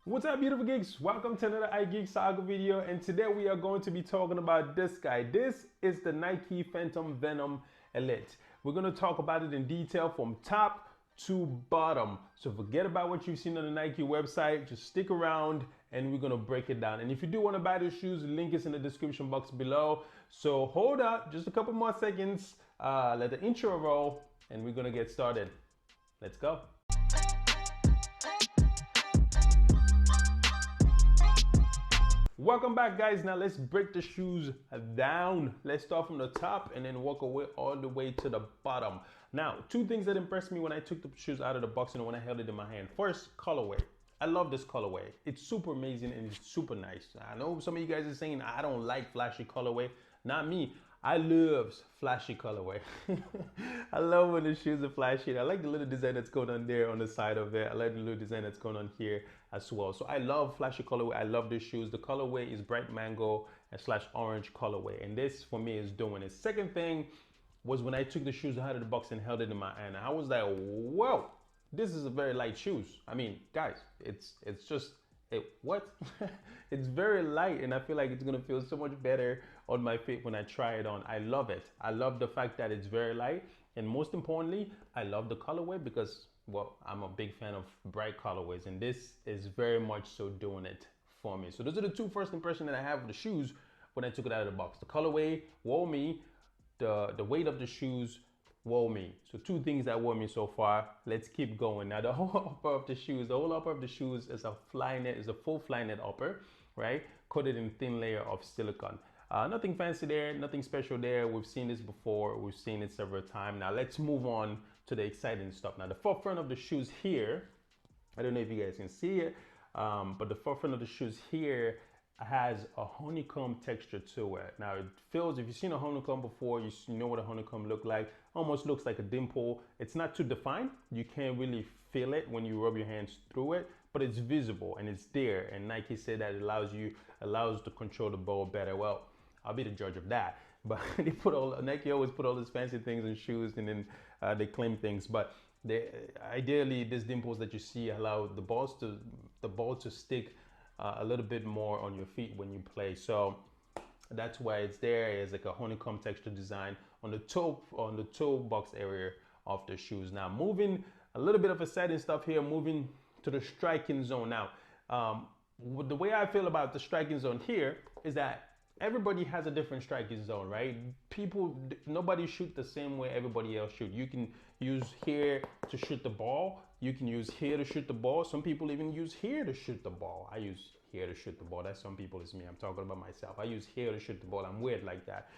What's up, beautiful geeks? Welcome to another iGeek Saga video, and today we are going to be talking about this guy. This is the Nike Phantom Venom Elite. We're going to talk about it in detail from top to bottom. So forget about what you've seen on the Nike website. Just stick around and we're going to break it down. And if you do want to buy the shoes, the link is in the description box below. So hold up just a couple more seconds. Let the intro roll and we're going to get started. Let's go. Welcome back, guys. Now let's break the shoes down. Let's start from the top and then walk away all the way to the bottom. Now, two things that impressed me when I took the shoes out of the box and when I held it in my hand. First, colorway. I love this colorway. It's super amazing and it's super nice. I know some of you guys are saying I don't like flashy colorway. Not me. I love flashy colorway. I love when the shoes are flashy. I like the little design that's going on there on the side of it. I like the little design that's going on here as well. So I love flashy colorway. I love the shoes. The colorway is bright mango and slash orange colorway. And this for me is doing it. Second thing was when I took the shoes out of the box and held it in my hand. I was like, whoa, this is a very light shoes. I mean, guys, it's just, what? It's very light and I feel like it's gonna feel so much better on my feet when I try it on. I love it. I love the fact that it's very light, and most importantly, I love the colorway because, well, I'm a big fan of bright colorways and this is very much so doing it for me. So those are the two first impressions that I have of the shoes when I took it out of the box. The colorway wore me, the weight of the shoes wore me. So two things that wore me so far. Let's keep going. Now the whole upper of the shoes, is a Flyknit, is a full Flyknit upper, right? Coated in thin layer of silicone. Nothing fancy there, nothing special there. We've seen this before. We've seen it several times. Now let's move on to the exciting stuff. Now the forefront of the shoes here, I don't know if you guys can see it, but the forefront of the shoes here has a honeycomb texture to it. Now it feels, if you've seen a honeycomb before, you know what a honeycomb look like. Almost looks like a dimple. It's not too defined. You can't really feel it when you rub your hands through it, but it's visible and it's there. And Nike said that it allows to control the ball better. Well, I'll be the judge of that. But Nike always put all these fancy things in shoes and then they claim things. But ideally, these dimples that you see allow the ball to stick a little bit more on your feet when you play. So that's why it's there. It's like a honeycomb texture design on the toe box area of the shoes. Now moving a little bit of exciting stuff here, moving to the striking zone. Now, the way I feel about the striking zone here is that everybody has a different striking zone, right? Nobody shoot the same way everybody else shoot. You can use here to shoot the ball. You can use here to shoot the ball. Some people even use here to shoot the ball. I use here to shoot the ball. That's some people, it's me. I'm talking about myself. I use here to shoot the ball. I'm weird like that.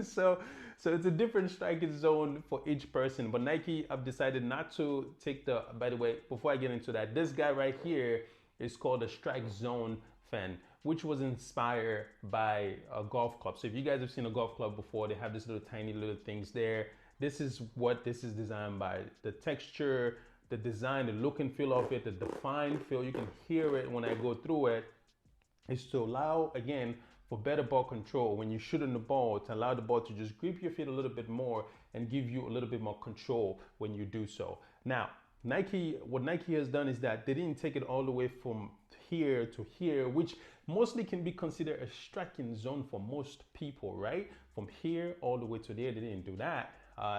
So it's a different striking zone for each person. But Nike, I've decided not to take by the way, before I get into that, this guy right here is called a strike zone fan, which was inspired by a golf club. So if you guys have seen a golf club before, they have this little tiny little things there. This is what this is designed by. The texture, the design, the look and feel of it, the defined feel, you can hear it when I go through it, is to allow, again, for better ball control when you're shooting the ball, to allow the ball to just grip your feet a little bit more and give you a little bit more control when you do so. Now, what Nike has done is that they didn't take it all the way from here to here, which mostly can be considered a striking zone for most people, right? From here all the way to there, they didn't do that.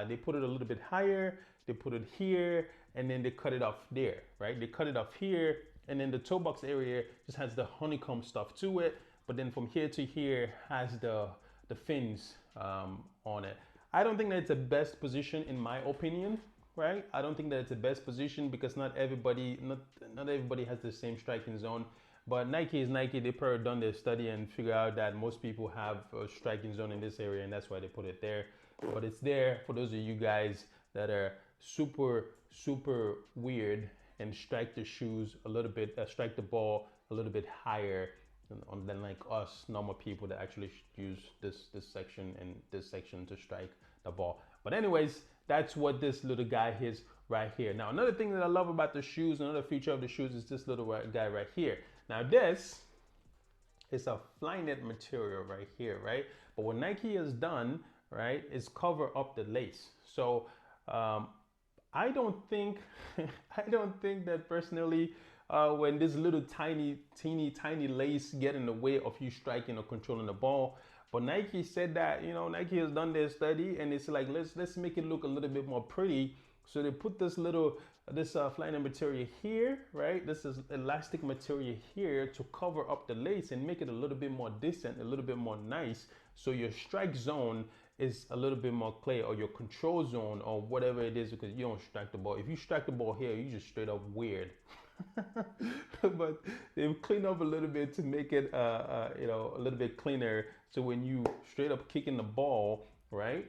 They put it a little bit higher, they put it here, and then they cut it off there, right? They cut it off here, and then the toe box area just has the honeycomb stuff to it, but then from here to here has the fins on it. I don't think that's the best position in my opinion, right? I don't think that it's the best position because not everybody has the same striking zone. But Nike is Nike. They probably done their study and figure out that most people have a striking zone in this area, and that's why they put it there. But it's there for those of you guys that are super weird and strike the shoes a little bit, strike the ball a little bit higher than like us normal people that actually use this section and this section to strike the ball. But anyways, that's what this little guy is right here. Now, another thing that I love about the shoes, another feature of the shoes, is this little guy right here. Now, this is a Flyknit material right here, right? But what Nike has done, right, is cover up the lace. So I don't think that personally when this little tiny lace get in the way of you striking or controlling the ball. But Nike said that, you know, Nike has done their study and it's like, let's make it look a little bit more pretty. So they put this Flyknit material here, right? This is elastic material here to cover up the lace and make it a little bit more decent, a little bit more nice. So your strike zone is a little bit more clear, or your control zone, or whatever it is, because you don't strike the ball. If you strike the ball here, you just straight up weird. But they've cleaned up a little bit to make it, you know, a little bit cleaner. So when you straight up kicking the ball, right,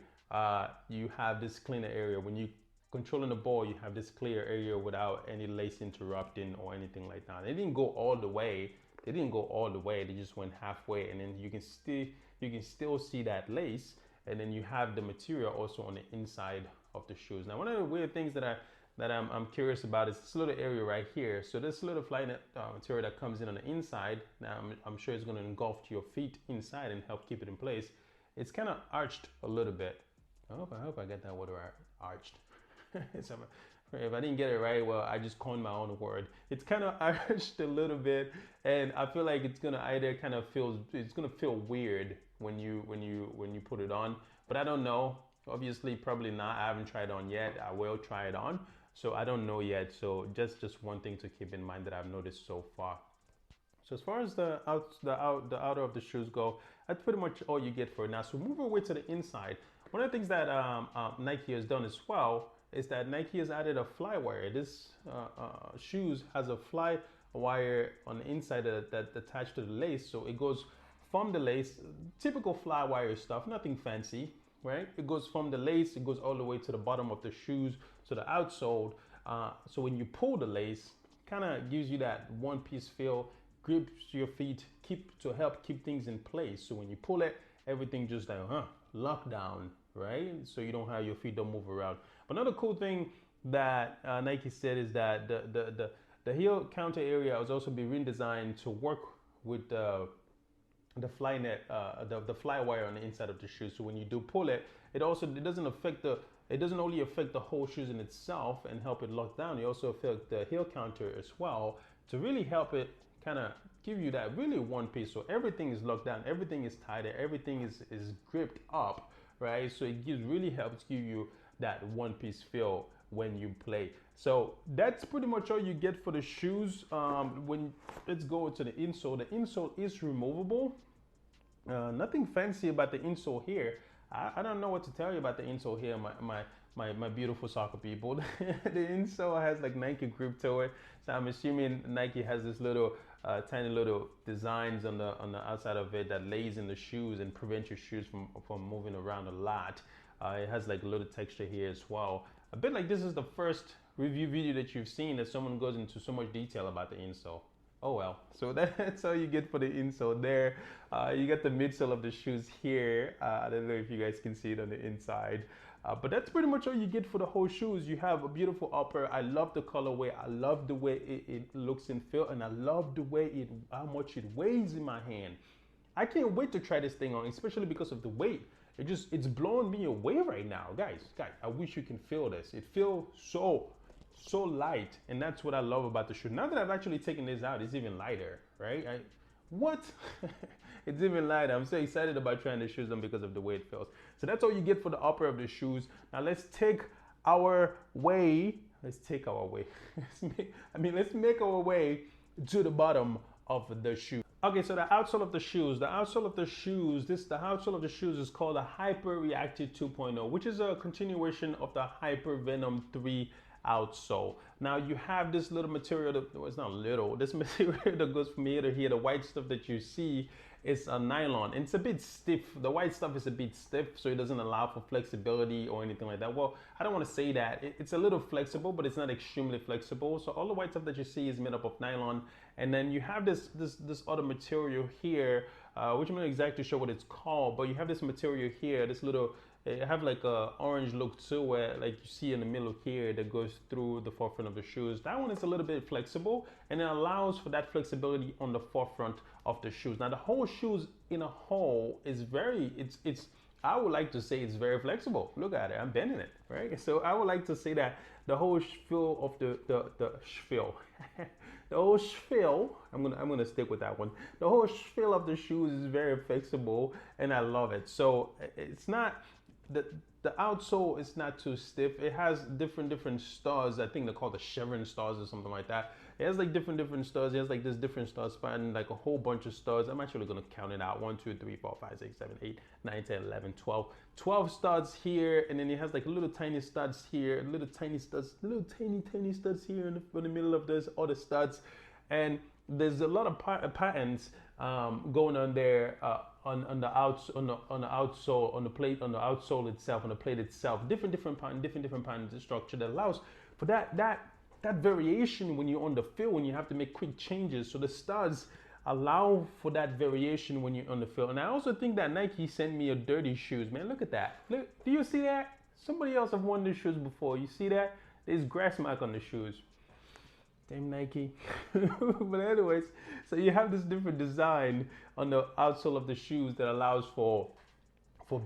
you have this cleaner area. When you controlling the ball, you have this clear area without any lace interrupting or anything like that. They didn't go all the way. They just went halfway, and then you can still see that lace, and then you have the material also on the inside of the shoes. Now, one of the weird things that I'm curious about is this little area right here. So this little Flyknit material that comes in on the inside, now I'm sure it's going to engulf your feet inside and help keep it in place. It's kind of arched a little bit. I hope I get that word right, arched. If I didn't get it right, well, I just coined my own word. It's kind of arched a little bit, and I feel like it's gonna either kind of it's gonna feel weird when you put it on. But I don't know. Obviously, probably not. I haven't tried it on yet. I will try it on. So I don't know yet. So just one thing to keep in mind that I've noticed so far. So as far as the outer of the shoes go, that's pretty much all you get for it. Now, so move away to the inside. One of the things that Nike has done as well is that Nike has added a fly wire. This shoes has a fly wire on the inside that attached to the lace. So it goes from the lace, typical fly wire stuff, nothing fancy, right? It goes from the lace, it goes all the way to the bottom of the shoes, so the outsole. So when you pull the lace, kind of gives you that one-piece feel, grips your feet, to help keep things in place. So when you pull it, everything just like lock down, right? So you don't have your feet don't move around. But another cool thing that Nike said is that the heel counter area has also been redesigned to work with the Flyknit, the fly wire on the inside of the shoe. So when you do pull it, it doesn't only affect the whole shoes in itself and help it lock down. It also affects the heel counter as well to really help it kind of give you that really one piece. So everything is locked down, everything is tighter, everything is gripped up, right? So it really helps give you that one piece feel when you play. So that's pretty much all you get for the shoes. Let's go to the insole. The insole is removable. Nothing fancy about the insole here. I don't know what to tell you about the insole here, my beautiful soccer people. The insole has like Nike grip to it, so I'm assuming Nike has this little tiny little designs on the outside of it that lays in the shoes and prevents your shoes from moving around a lot. It has like a little texture here as well. A bit like this is the first review video that you've seen that someone goes into so much detail about the insole. Oh well, so that's all you get for the insole there. You get the midsole of the shoes here. I don't know if you guys can see it on the inside. But that's pretty much all you get for the whole shoes. You have a beautiful upper. I love the colorway. I love the way it looks and feel, and I love the way how much it weighs in my hand. I can't wait to try this thing on, especially because of the weight. It's blowing me away right now, guys. I wish you can feel this. It feels so light, and that's what I love about the shoe. Now that I've actually taken this out, it's even lighter, right? What? It's even lighter. I'm so excited about trying the shoes on because of the way it feels. So that's all you get for the upper of the shoes. Now let's take our way. Let's make our way to the bottom of the shoe. Okay, so the outsole of the shoes. The outsole of the shoes is called a Hyper Reactive 2.0, which is a continuation of the Hyper Venom 3 outsole. Now you have this little material it's not little, this material that goes from here to here. The white stuff that you see is a nylon, and it's a bit stiff. The white stuff is a bit stiff, so it doesn't allow for flexibility or anything like that. Well, I don't want to say that. It's a little flexible, but it's not extremely flexible. So all the white stuff that you see is made up of nylon, and then you have this other material here, which I'm not exactly sure what it's called, but you have this material here, this little, it have like a orange look to it, like you see in the middle here, that goes through the forefront of the shoes. That one is a little bit flexible, and it allows for that flexibility on the forefront of the shoes. Now the whole shoes in a whole is I would like to say it's very flexible. Look at it, I'm bending it, right? So I would like to say that the whole feel of the The whole spiel, I'm gonna stick with that one. The whole spiel of the shoes is very flexible, and I love it. So it's not the outsole is not too stiff. It has different studs. I think they're called the chevron studs or something like that. It has like different studs. It has like this different studs spanning like a whole bunch of studs. I'm actually gonna count it out. 1, 2, 3, 4, 5, 6, 7, 8, 9, 10, 11, 12. 12 studs here, and then it has like little tiny studs here, little tiny studs, little tiny studs here in the middle of this, all the studs. And there's a lot of patterns going on there on the outsole, on the plate, on the outsole itself, on the plate itself. Different patterns structure that allows for that variation when you're on the field, when you have to make quick changes. So the studs allow for that variation when you're on the field. And I also think that Nike sent me a dirty shoes, man. Look at that. Look, do you see that? Somebody else have worn these shoes before. You see that? There's grass mark on the shoes. Damn Nike. But anyways, so you have this different design on the outsole of the shoes that allows for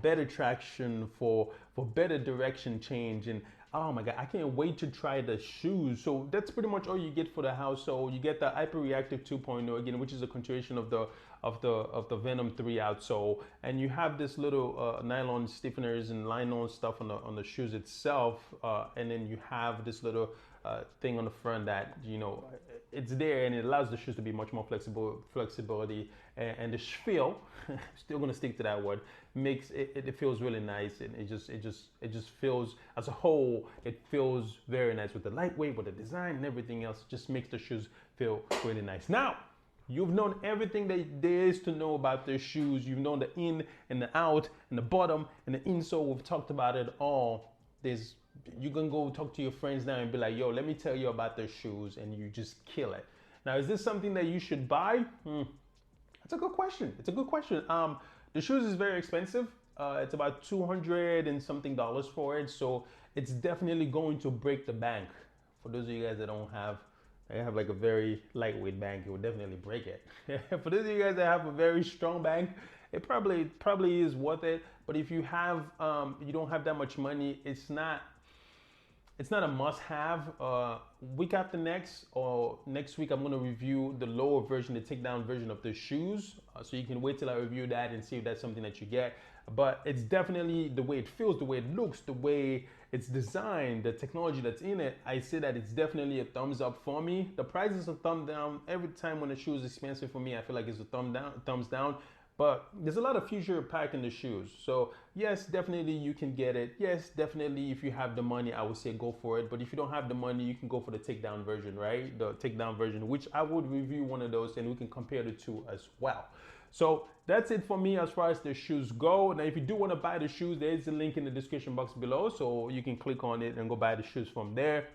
better traction, for better direction change. And oh my God, I can't wait to try the shoes. So that's pretty much all you get for the outsole. You get the Hyper Reactive 2.0 again, which is a continuation of the Venom 3 outsole, and you have this little nylon stiffeners and nylon stuff on the shoes itself, and then you have this little thing on the front that, you know, it's there, and it allows the shoes to be much more flexibility, and the feel, still gonna stick to that word, makes it feels really nice, and it just feels, as a whole, it feels very nice with the lightweight, with the design and everything else. It just makes the shoes feel really nice. Now, you've known everything that there is to know about their shoes. You've known the in and the out and the bottom and the insole. We've talked about it all. You can go talk to your friends now and be like, yo, let me tell you about their shoes, and you just kill it. Now, is this something that you should buy? That's a good question. It's a good question. The shoes is very expensive. It's about $200 and something for it. So it's definitely going to break the bank. For those of you guys that have like a very lightweight bank, it will definitely break it. For those of you guys that have a very strong bank, it probably is worth it. But if you don't have that much money, it's not a must-have. Week after next, or next week, I'm going to review the lower version, the takedown version of the shoes. So you can wait till I review that and see if that's something that you get. But it's definitely the way it feels, the way it looks, the way it's designed, the technology that's in it. I say that it's definitely a thumbs up for me. The price is a thumb down. Every time when a shoe is expensive for me, I feel like it's a thumbs down. But there's a lot of future packed in the shoes. So yes, definitely you can get it. Yes, definitely if you have the money, I would say go for it. But if you don't have the money, you can go for the takedown version, right? The takedown version, which I would review one of those, and we can compare the two as well. So that's it for me as far as the shoes go. Now, if you do want to buy the shoes, there is a link in the description box below, so you can click on it and go buy the shoes from there.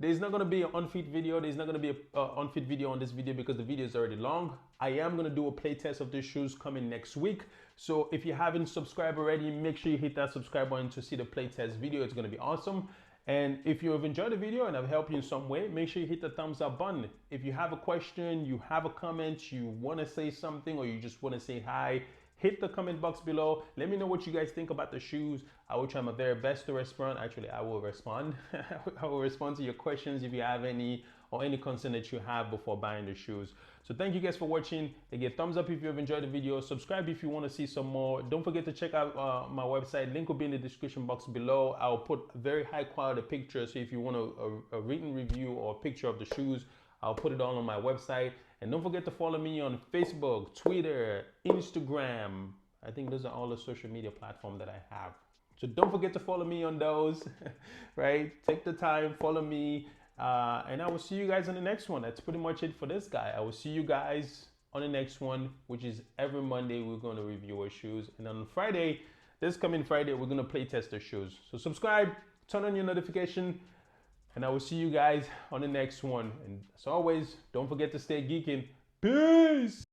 There's not going to be an unfit video. There's not going to be an unfit video on this video because the video is already long. I am going to do a play test of these shoes coming next week. So if you haven't subscribed already, make sure you hit that subscribe button to see the play test video. It's going to be awesome. And if you have enjoyed the video and I've helped you in some way, make sure you hit the thumbs up button. If you have a question, you have a comment, you want to say something, or you just want to say hi, hit the comment box below. Let me know what you guys think about the shoes. I will try my very best to respond. Actually, I will respond. I will respond to your questions if you have any, or any concern that you have before buying the shoes. So thank you guys for watching. Give thumbs up if you have enjoyed the video. Subscribe if you want to see some more. Don't forget to check out my website. Link will be in the description box below. I'll put very high quality pictures. So if you want a written review or a picture of the shoes, I'll put it all on my website. And don't forget to follow me on Facebook, Twitter, Instagram. I think those are all the social media platforms that I have. So don't forget to follow me on those, right? Take the time, follow me. And I will see you guys on the next one. That's pretty much it for this guy. I will see you guys on the next one, which is every Monday we're going to review our shoes. And on Friday, this coming Friday, we're going to play test our shoes. So subscribe, turn on your notification, and I will see you guys on the next one. And as always, don't forget to stay geeking. Peace!